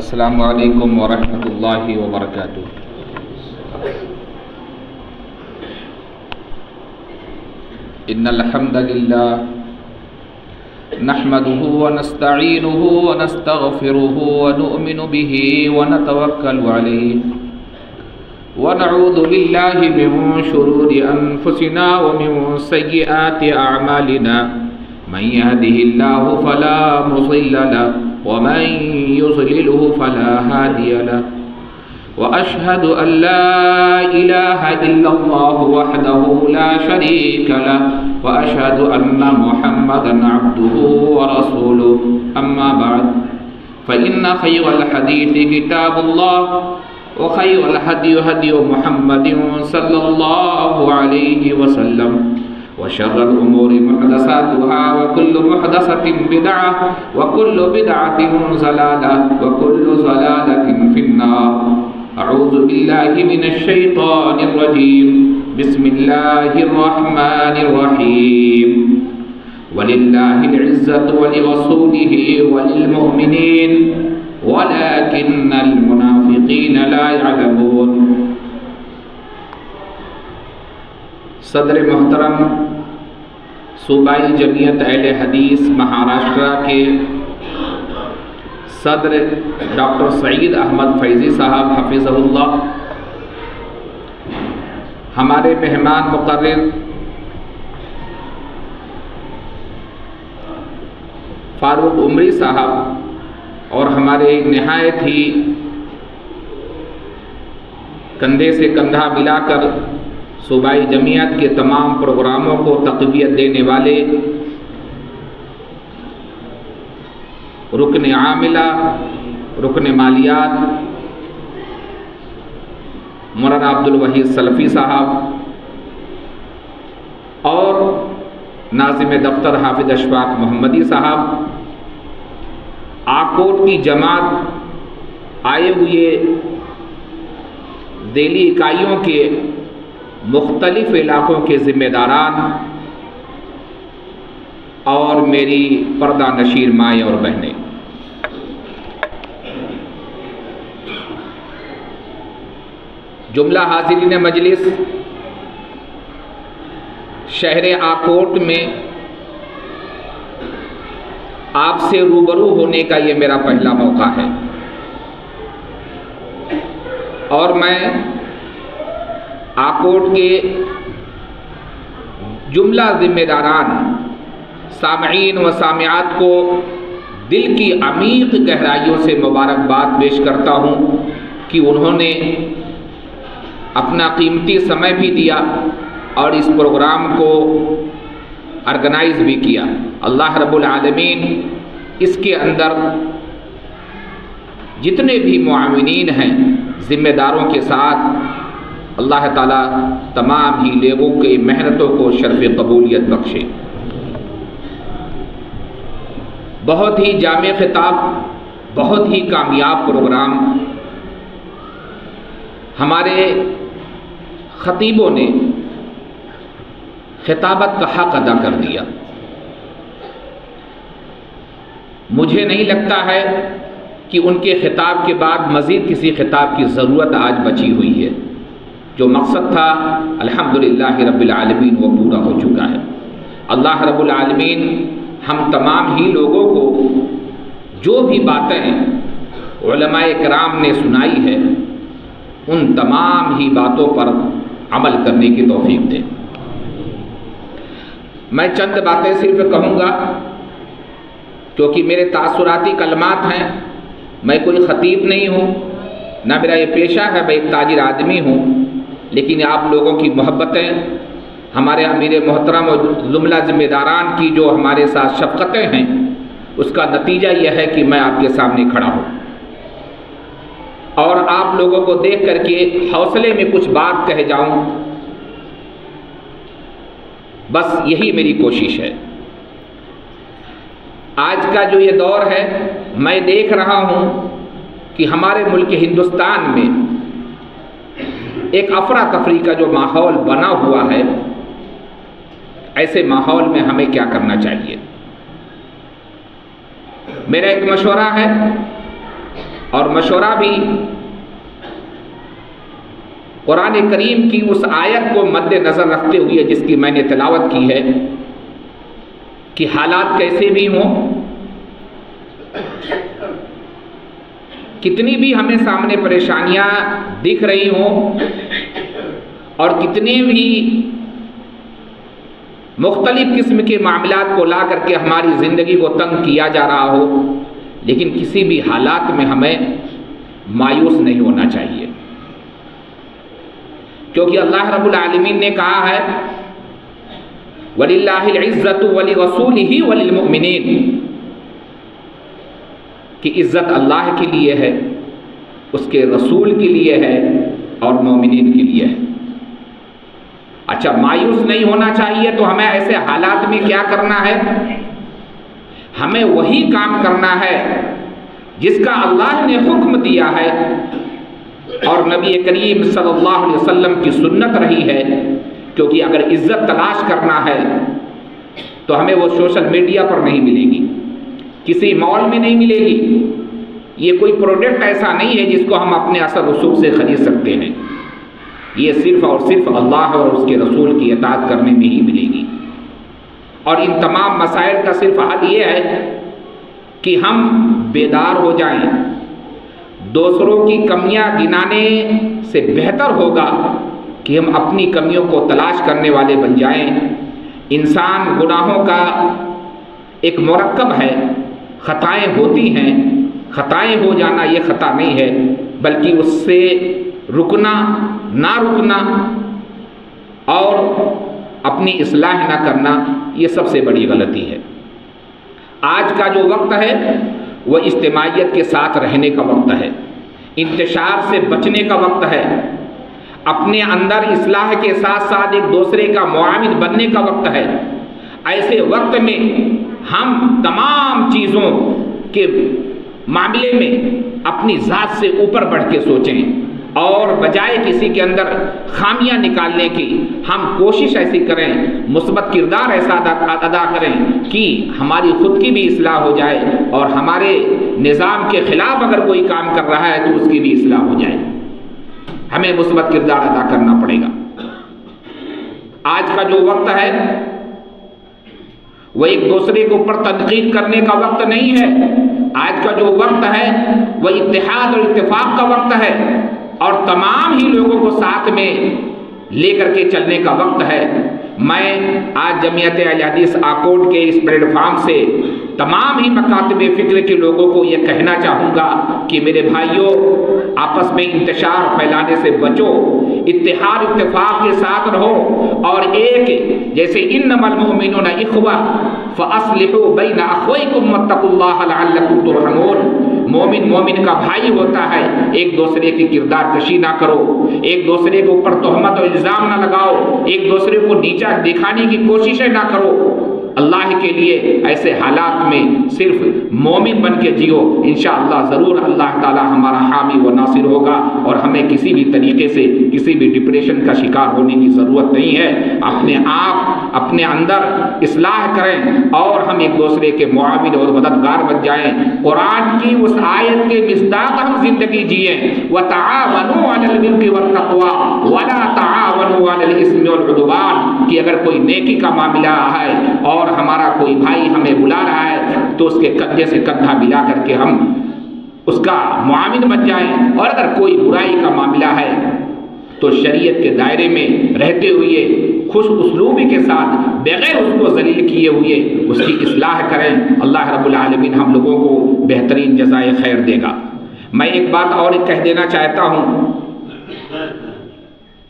السلام علیکم ورحمۃ اللہ وبرکاتہ۔ ان الحمد للہ نحمده ونستعینه ونستغفره ونؤمن به ونتوکل علیہ ونعوذ باللہ من شرور انفسنا ومن سیئات اعمالنا من يهده الله فلا مضل له ومن يضلله فلا هادي له وأشهد أن لا إله إلا الله وحده لا شريك له وأشهد أن محمدا عبده ورسوله أما بعد فإن خير الحديث كتاب الله وخير الهدي هدي محمد صلى الله عليه وسلم وشر الأمور محدثاتها وكل محدثة بدعة وكل بدعة ضلالة وكل ضلالة في النار۔ أعوذ بالله من الشيطان الرجيم، بسم الله الرحمن الرحيم۔ ولله العزة ولرسوله وللمؤمنين ولكن المنافقين لا يعلمون۔ صدر محترم صوبائی جمعیت اہل حدیث مہاراشٹرا کے صدر ڈاکٹر سعید احمد فیضی صاحب حفظہ اللہ، ہمارے مہمان مقرر فاروق عمری صاحب اور ہمارے نہایت ہی کندھے سے کندھا ملا کر صوبائی جمعیت کے تمام پروگراموں کو تقویت دینے والے رکن عاملہ، رکن مالیات مولانا عبدالوحید سلفی صاحب اور ناظم دفتر حافظ اشفاق محمدی صاحب، آکوٹ کی جماعت آئے ہوئے ذیلی اکائیوں کے مختلف علاقوں کے ذمہ داران اور میری پردہ نشیر مائیں اور بہنیں، جملہ حاضرین مجلس، شہر آکوٹ میں آپ سے روبرو ہونے کا یہ میرا پہلا موقع ہے، اور میں آکوٹ کے جملہ ذمہ داران، سامعین و سامعات کو دل کی عمیق گہرائیوں سے مبارکباد پیش کرتا ہوں کہ انہوں نے اپنا قیمتی سمے بھی دیا اور اس پروگرام کو آرگنائز بھی کیا۔ اللہ رب العالمین اس کے اندر جتنے بھی معاونین ہیں، ذمہ داروں کے ساتھ اللہ تعالیٰ تمام ہی لوگوں کی محنتوں کو شرف قبولیت بخشے۔ بہت ہی جامع خطاب، بہت ہی کامیاب پروگرام، ہمارے خطیبوں نے خطابت کا حق ادا کر دیا۔ مجھے نہیں لگتا ہے کہ ان کے خطاب کے بعد مزید کسی خطاب کی ضرورت آج بچی ہوئی ہے۔ جو مقصد تھا الحمدللہ رب العالمین وہ پورا ہو چکا ہے۔ اللہ رب العالمین ہم تمام ہی لوگوں کو جو بھی باتیں علماء کرام نے سنائی ہے ان تمام ہی باتوں پر عمل کرنے کی توفیق دے۔ میں چند باتیں صرف کہوں گا کیونکہ میرے تاثراتی کلمات ہیں، میں کوئی خطیب نہیں ہوں، نہ میرا یہ پیشہ ہے، میں ایک تاجر آدمی ہوں، لیکن آپ لوگوں کی محبتیں، ہمارے امیر محترم اور جملہ ذمہ داران کی جو ہمارے ساتھ شفقتیں ہیں، اس کا نتیجہ یہ ہے کہ میں آپ کے سامنے کھڑا ہوں اور آپ لوگوں کو دیکھ کر کے حوصلے میں کچھ بات کہہ جاؤں، بس یہی میری کوشش ہے۔ آج کا جو یہ دور ہے، میں دیکھ رہا ہوں کہ ہمارے ملک ہندوستان میں ایک افراتفری کا جو ماحول بنا ہوا ہے، ایسے ماحول میں ہمیں کیا کرنا چاہیے؟ میرا ایک مشورہ ہے اور مشورہ بھی قرآن کریم کی اس آیت کو مد نظر رکھتے ہوئے جس کی میں نے تلاوت کی ہے کہ حالات کیسے بھی ہوں، کتنی بھی ہمیں سامنے پریشانیاں دکھ رہی ہوں اور کتنے بھی مختلف قسم کے معاملات کو لا کر کے ہماری زندگی کو تنگ کیا جا رہا ہو، لیکن کسی بھی حالات میں ہمیں مایوس نہیں ہونا چاہیے، کیونکہ اللہ رب العالمین نے کہا ہے وَلِلَّهِ الْعِزَّةُ وَلِرَسُولِهِ وَلِلْمُؤْمِنِينَ کہ عزت اللہ کے لیے ہے، اس کے رسول کے لیے ہے اور مومنین کے لیے ہے۔ اچھا، مایوس نہیں ہونا چاہیے تو ہمیں ایسے حالات میں کیا کرنا ہے؟ ہمیں وہی کام کرنا ہے جس کا اللہ نے حکم دیا ہے اور نبی کریم صلی اللہ علیہ وسلم کی سنت رہی ہے، کیونکہ اگر عزت تلاش کرنا ہے تو ہمیں وہ سوشل میڈیا پر نہیں ملے گی، کسی مال میں نہیں ملے گی، یہ کوئی پروڈکٹ ایسا نہیں ہے جس کو ہم اپنے اثر رسوخ سے خرید سکتے ہیں، یہ صرف اور صرف اللہ اور اس کے رسول کی اطاعت کرنے میں ہی ملے گی۔ اور ان تمام مسائل کا صرف حل یہ ہے کہ ہم بیدار ہو جائیں۔ دوسروں کی کمیاں گنانے سے بہتر ہوگا کہ ہم اپنی کمیوں کو تلاش کرنے والے بن جائیں۔ انسان گناہوں کا ایک مرکب ہے، خطائیں ہوتی ہیں، خطائیں ہو جانا یہ خطا نہیں ہے، بلکہ اس سے رکنا، نہ رکنا اور اپنی اصلاح نہ کرنا یہ سب سے بڑی غلطی ہے۔ آج کا جو وقت ہے وہ اجتماعیت کے ساتھ رہنے کا وقت ہے، انتشار سے بچنے کا وقت ہے، اپنے اندر اصلاح کے ساتھ ساتھ ایک دوسرے کا معاون بننے کا وقت ہے۔ ایسے وقت میں ہم تمام چیزوں کے معاملے میں اپنی ذات سے اوپر بڑھ کے سوچیں اور بجائے کسی کے اندر خامیاں نکالنے کی ہم کوشش ایسی کریں، مثبت کردار ایسا ادا کریں کہ ہماری خود کی بھی اصلاح ہو جائے اور ہمارے نظام کے خلاف اگر کوئی کام کر رہا ہے تو اس کی بھی اصلاح ہو جائے۔ ہمیں مثبت کردار ادا کرنا پڑے گا۔ آج کا جو وقت ہے وہ ایک دوسرے کے اوپر تنقید کرنے کا وقت نہیں ہے، آج کا جو وقت ہے وہ اتحاد اور اتفاق کا وقت ہے اور تمام ہی لوگوں کو ساتھ میں لے کر کے چلنے کا وقت ہے۔ میں آج جمعیت اہل حدیث آکوٹ کے اس پلیٹ فارم سے تمام ہی مکاتب فکر کے لوگوں کو یہ کہنا چاہوں گا کہ میرے بھائیوں، آپس میں انتشار پھیلانے سے بچو، اتحاد اتفاق کے ساتھ رہو اور ایک جیسے انما المؤمنون اخوہ فاصلحوا بین اخویکم واتقوا اللہ لعلکم ترحمون۔ مومن کا بھائی ہوتا ہے، ایک دوسرے کی کردار کشی نہ کرو، ایک دوسرے کے اوپر تہمت و الزام نہ لگاؤ، ایک دوسرے کو نیچا دکھانے کی کوششیں نہ کرو۔ اللہ کے لیے ایسے حالات میں صرف مومن بن کے جیو، انشاءاللہ ضرور اللہ تعالی ہمارا حامی و ناصر ہوگا اور ہمیں کسی بھی طریقے سے کسی بھی ڈپریشن کا شکار ہونے کی ضرورت نہیں ہے۔ اپنے آپ اپنے اندر اصلاح کریں اور ہم ایک دوسرے کے معاون اور مددگار بن جائیں۔ قرآن کی اس آیت کے مصداق ہم زندگی جئیں، وَتَعَاوَنُوا عَلَى الْبِرِّ وَالتَّقْوَىٰ وَلَا تَعَاوَنُوا عَلَى الْإِثْمِ وَالْعُدْوَانِ کہ اگر کوئی نیکی کا معاملہ ہے اور ہمارا کوئی بھائی ہمیں بلا رہا ہے تو اس کے کندھے سے کندھا ملا کر کے ہم اس کا معاون بن جائیں، اور اگر کوئی برائی کا معاملہ ہے تو شریعت کے دائرے میں رہتے ہوئے خوش اسلوبی کے ساتھ بغیر اس کو ذلیل کیے ہوئے اس کی اصلاح کریں۔ اللہ رب العالمین ہم لوگوں کو بہترین جزائے خیر دے گا۔ میں ایک بات اور کہہ دینا چاہتا ہوں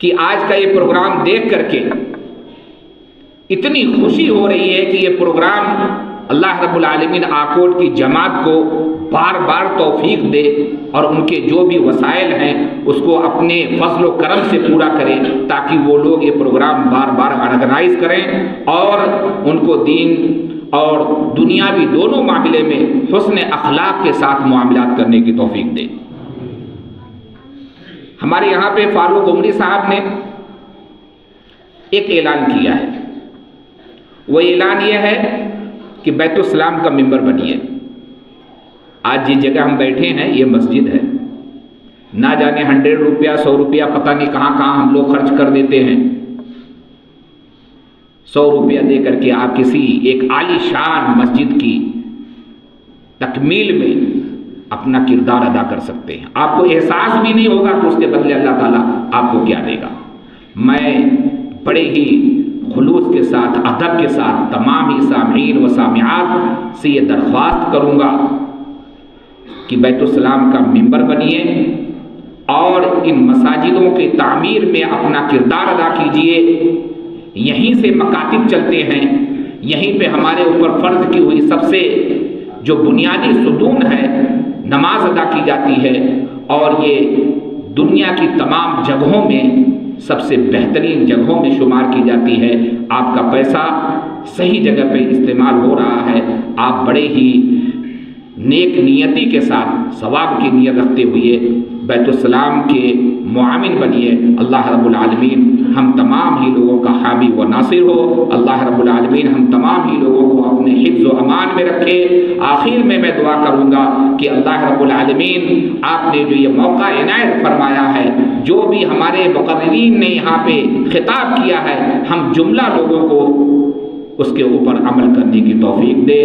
کہ آج کا یہ پروگرام دیکھ کر کے اتنی خوشی ہو رہی ہے کہ یہ پروگرام اللہ رب العالمین آکوٹ کی جماعت کو بار بار توفیق دے اور ان کے جو بھی وسائل ہیں اس کو اپنے فضل و کرم سے پورا کرے تاکہ وہ لوگ یہ پروگرام بار بار آرگنائز کریں اور ان کو دین اور دنیاوی دونوں معاملے میں حسن اخلاق کے ساتھ معاملات کرنے کی توفیق دے۔ ہمارے یہاں پہ فاروق عمری صاحب نے ایک اعلان کیا ہے، وہ اعلان یہ ہے کہ بیت السلام کا ممبر بنیے۔ آج جس جگہ ہم بیٹھے ہیں یہ مسجد ہے، نہ جانے 100 روپیہ 100 روپیہ پتہ نہیں کہاں کہاں ہم لوگ خرچ کر دیتے ہیں۔ 100 روپیہ دے کر کے آپ کسی ایک عالی شان مسجد کی تکمیل میں اپنا کردار ادا کر سکتے ہیں۔ آپ کو احساس بھی نہیں ہوگا کہ اس کے بدلے اللہ تعالیٰ آپ کو کیا دے گا۔ میں بڑے ہی خلوص کے ساتھ، ادب کے ساتھ تمام ہی سامعین و سامعات سے یہ درخواست کروں گا کہ بیت السلام کا ممبر بنیے اور ان مساجدوں کی تعمیر میں اپنا کردار ادا کیجیے۔ یہیں سے مکاتب چلتے ہیں، یہیں پہ ہمارے اوپر فرض کی ہوئی سب سے جو بنیادی ستون ہے نماز ادا کی جاتی ہے، اور یہ دنیا کی تمام جگہوں میں سب سے بہترین جگہوں میں شمار کی جاتی ہے۔ آپ کا پیسہ صحیح جگہ پہ استعمال ہو رہا ہے، آپ بڑے ہی نیک نیتی کے ساتھ ثواب کی نیت رکھتے ہوئے بیت السلام کے معاون بنیے۔ اللہ رب العالمین ہم تمام ہی لوگوں کا حامی و ناصر ہو۔ اللہ رب العالمین ہم تمام ہی لوگوں کو اپنے حفظ و امان میں رکھے۔ آخر میں دعا کروں گا کہ اللہ رب العالمین آپ نے جو یہ موقع عنایت فرمایا ہے، جو بھی ہمارے مقررین نے یہاں پہ خطاب کیا ہے، ہم جملہ لوگوں کو اس کے اوپر عمل کرنے کی توفیق دے،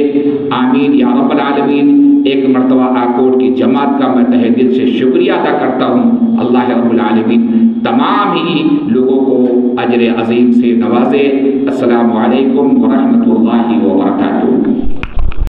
آمین یا رب العالمین۔ ایک مرتبہ آکوٹ کی جماعت کا میں تہہ دل سے شکریہ ادا کرتا ہوں۔ اللہ رب العالمین تمام ہی لوگوں کو اجر عظیم سے نوازے۔ السلام علیکم ورحمۃ اللہ وبرکاتہ۔